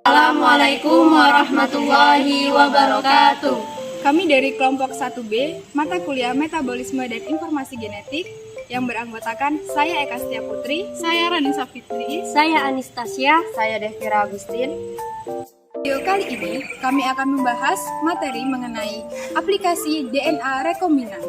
Assalamualaikum warahmatullahi wabarakatuh. Kami dari kelompok 1B, mata kuliah Metabolisme dan Informasi Genetik yang beranggotakan saya Eka Setia Putri, saya Ranisa Fitri, Saya Anastasia, saya Devira Agustin. Video kali ini kami akan membahas materi mengenai aplikasi DNA rekombinan.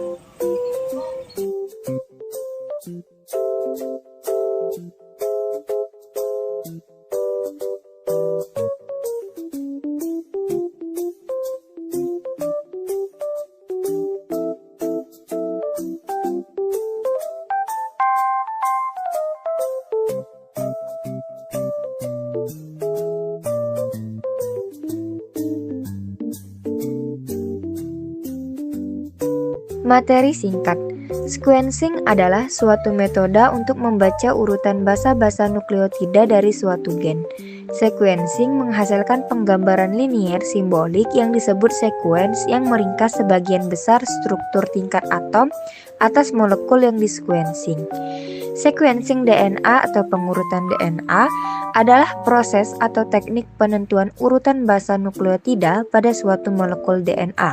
Materi singkat. Sequencing adalah suatu metode untuk membaca urutan basa-basa nukleotida dari suatu gen. Sequencing menghasilkan penggambaran linier simbolik yang disebut sequence yang meringkas sebagian besar struktur tingkat atom atas molekul yang disequencing. Sequencing DNA atau pengurutan DNA adalah proses atau teknik penentuan urutan basa nukleotida pada suatu molekul DNA.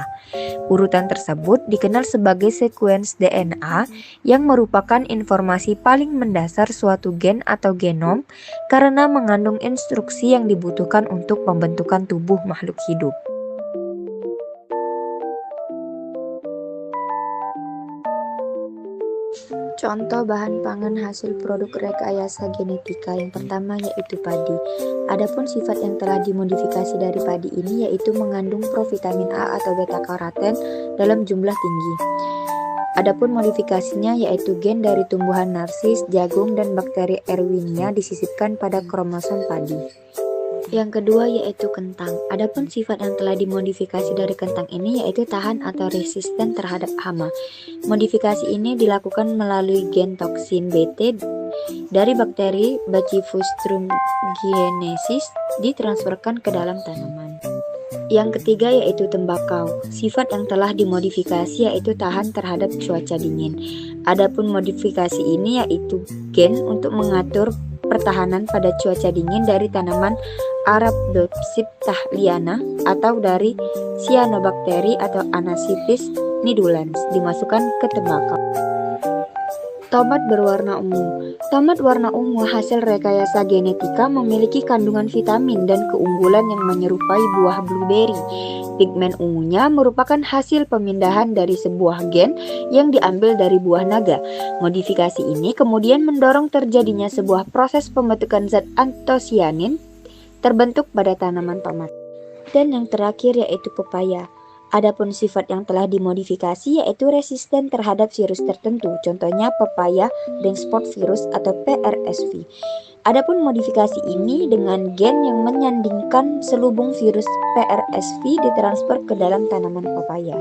Urutan tersebut dikenal sebagai sequence DNA yang merupakan informasi paling mendasar suatu gen atau genom karena mengandung instruksi yang dibutuhkan untuk pembentukan tubuh makhluk hidup. Contoh bahan pangan hasil produk rekayasa genetika yang pertama yaitu padi. Adapun sifat yang telah dimodifikasi dari padi ini yaitu mengandung provitamin A atau beta-karoten dalam jumlah tinggi. Adapun modifikasinya yaitu gen dari tumbuhan narsis, jagung, dan bakteri Erwinia disisipkan pada kromosom padi. Yang kedua yaitu kentang. Adapun sifat yang telah dimodifikasi dari kentang ini yaitu tahan atau resisten terhadap hama. Modifikasi ini dilakukan melalui gen toksin Bt dari bakteri Bacillus thuringiensis ditransferkan ke dalam tanaman. Yang ketiga yaitu tembakau. Sifat yang telah dimodifikasi yaitu tahan terhadap cuaca dingin. Adapun modifikasi ini yaitu gen untuk mengatur pertahanan pada cuaca dingin dari tanaman Arabidopsis thaliana atau dari cyanobacteria atau Anacephis nidulans dimasukkan ke tembakau. Tomat berwarna ungu. Tomat warna ungu hasil rekayasa genetika memiliki kandungan vitamin dan keunggulan yang menyerupai buah blueberry. Pigmen ungunya merupakan hasil pemindahan dari sebuah gen yang diambil dari buah naga. Modifikasi ini kemudian mendorong terjadinya sebuah proses pembentukan zat antosianin terbentuk pada tanaman tomat. Dan yang terakhir yaitu pepaya. Adapun sifat yang telah dimodifikasi yaitu resisten terhadap virus tertentu, contohnya pepaya ring spot virus atau PRSV. Adapun modifikasi ini dengan gen yang menyandingkan selubung virus PRSV ditransfer ke dalam tanaman pepaya.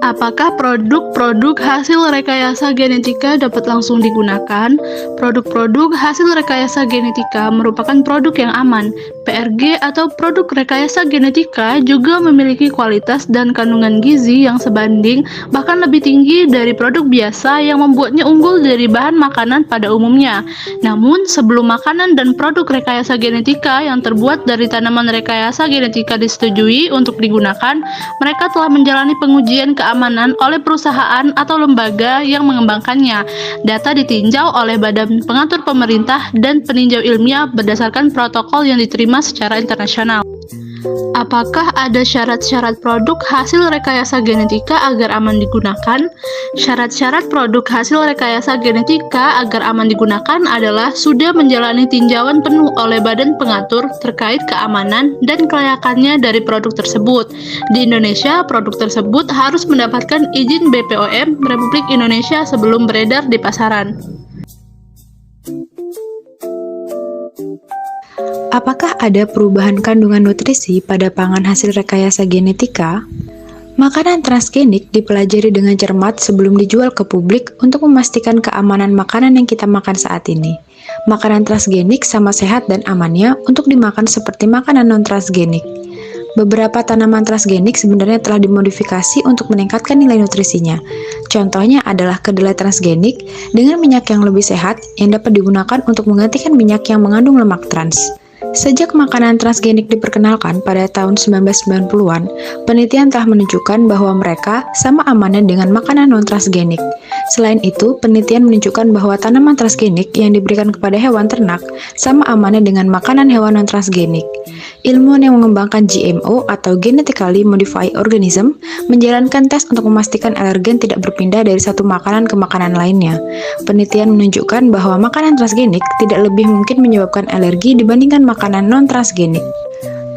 Apakah produk-produk hasil rekayasa genetika dapat langsung digunakan? Produk-produk hasil rekayasa genetika merupakan produk yang aman. PRG atau produk rekayasa genetika juga memiliki kualitas dan kandungan gizi yang sebanding bahkan lebih tinggi dari produk biasa yang membuatnya unggul dari bahan makanan pada umumnya. Namun, sebelum makanan dan produk rekayasa genetika yang terbuat dari tanaman rekayasa genetika disetujui untuk digunakan, mereka telah menjalani pengujian keamanan oleh perusahaan atau lembaga yang mengembangkannya. Data ditinjau oleh Badan Pengatur Pemerintah dan peninjau ilmiah berdasarkan protokol yang diterima secara internasional. Apakah ada syarat-syarat produk hasil rekayasa genetika agar aman digunakan? Syarat-syarat produk hasil rekayasa genetika agar aman digunakan adalah sudah menjalani tinjauan penuh oleh badan pengatur terkait keamanan dan kelayakannya dari produk tersebut. Di Indonesia, produk tersebut harus mendapatkan izin BPOM Republik Indonesia sebelum beredar di pasaran. Apakah ada perubahan kandungan nutrisi pada pangan hasil rekayasa genetika? Makanan transgenik dipelajari dengan cermat sebelum dijual ke publik untuk memastikan keamanan makanan yang kita makan saat ini. Makanan transgenik sama sehat dan amannya untuk dimakan seperti makanan non-transgenik. Beberapa tanaman transgenik sebenarnya telah dimodifikasi untuk meningkatkan nilai nutrisinya. Contohnya adalah kedelai transgenik dengan minyak yang lebih sehat yang dapat digunakan untuk menggantikan minyak yang mengandung lemak trans. Sejak makanan transgenik diperkenalkan pada tahun 1990-an, penelitian telah menunjukkan bahwa mereka sama amannya dengan makanan non-transgenik. Selain itu, penelitian menunjukkan bahwa tanaman transgenik yang diberikan kepada hewan ternak sama amannya dengan makanan hewan non-transgenik. Ilmuwan yang mengembangkan GMO atau Genetically Modified Organism menjalankan tes untuk memastikan alergen tidak berpindah dari satu makanan ke makanan lainnya. Penelitian menunjukkan bahwa makanan transgenik tidak lebih mungkin menyebabkan alergi dibandingkan makanan non-transgenik.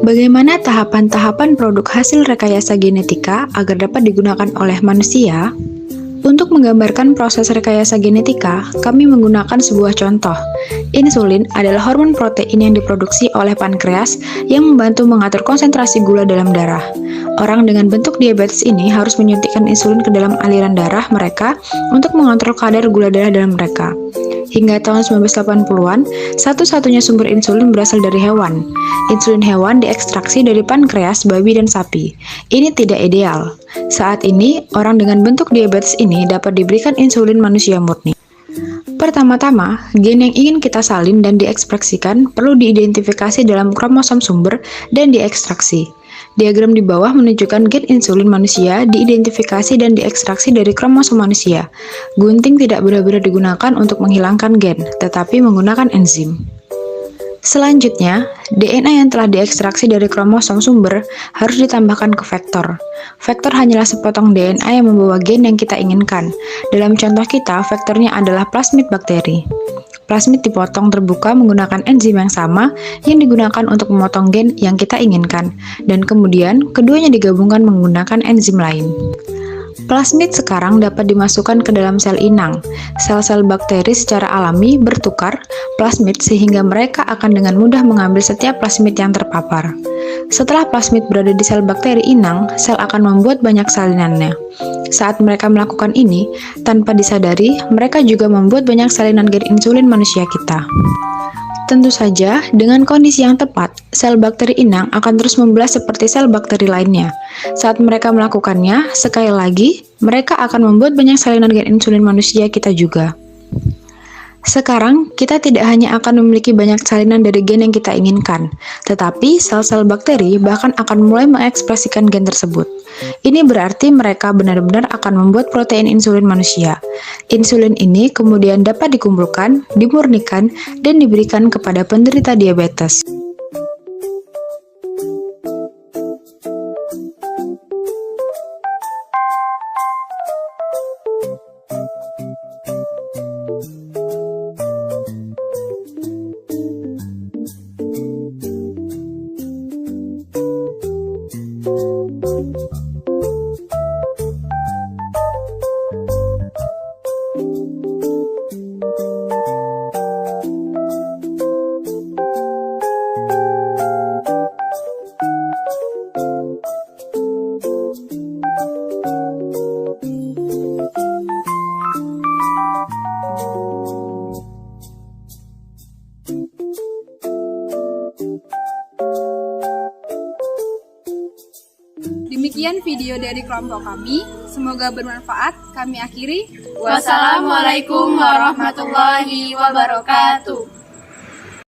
Bagaimana tahapan-tahapan produk hasil rekayasa genetika agar dapat digunakan oleh manusia? Untuk menggambarkan proses rekayasa genetika, kami menggunakan sebuah contoh. Insulin adalah hormon protein yang diproduksi oleh pankreas yang membantu mengatur konsentrasi gula dalam darah. Orang dengan bentuk diabetes ini harus menyuntikkan insulin ke dalam aliran darah mereka untuk mengontrol kadar gula darah dalam mereka. Hingga tahun 1980-an, satu-satunya sumber insulin berasal dari hewan. Insulin hewan diekstraksi dari pankreas babi dan sapi. Ini tidak ideal. Saat ini, orang dengan bentuk diabetes ini dapat diberikan insulin manusia murni. Pertama-tama, gen yang ingin kita salin dan diekspresikan perlu diidentifikasi dalam kromosom sumber dan diekstraksi. Diagram di bawah menunjukkan gen insulin manusia diidentifikasi dan diekstraksi dari kromosom manusia. Gunting tidak benar-benar digunakan untuk menghilangkan gen, tetapi menggunakan enzim. Selanjutnya, DNA yang telah diekstraksi dari kromosom sumber harus ditambahkan ke vektor. Vektor hanyalah sepotong DNA yang membawa gen yang kita inginkan. Dalam contoh kita, vektornya adalah plasmid bakteri. Plasmid dipotong terbuka menggunakan enzim yang sama yang digunakan untuk memotong gen yang kita inginkan, dan kemudian keduanya digabungkan menggunakan enzim lain. Plasmid sekarang dapat dimasukkan ke dalam sel inang. Sel-sel bakteri secara alami bertukar plasmid sehingga mereka akan dengan mudah mengambil setiap plasmid yang terpapar. Setelah plasmid berada di sel bakteri inang, sel akan membuat banyak salinannya. Saat mereka melakukan ini, tanpa disadari, mereka juga membuat banyak salinan gen insulin manusia kita. Tentu saja, dengan kondisi yang tepat, sel bakteri inang akan terus membelah seperti sel bakteri lainnya. Saat mereka melakukannya, sekali lagi, mereka akan membuat banyak salinan gen insulin manusia kita juga. Sekarang, kita tidak hanya akan memiliki banyak salinan dari gen yang kita inginkan, tetapi sel-sel bakteri bahkan akan mulai mengekspresikan gen tersebut. Ini berarti mereka benar-benar akan membuat protein insulin manusia. Insulin ini kemudian dapat dikumpulkan, dimurnikan, dan diberikan kepada penderita diabetes. Demikian video dari kelompok kami, semoga bermanfaat. Kami akhiri. Wassalamualaikum warahmatullahi wabarakatuh.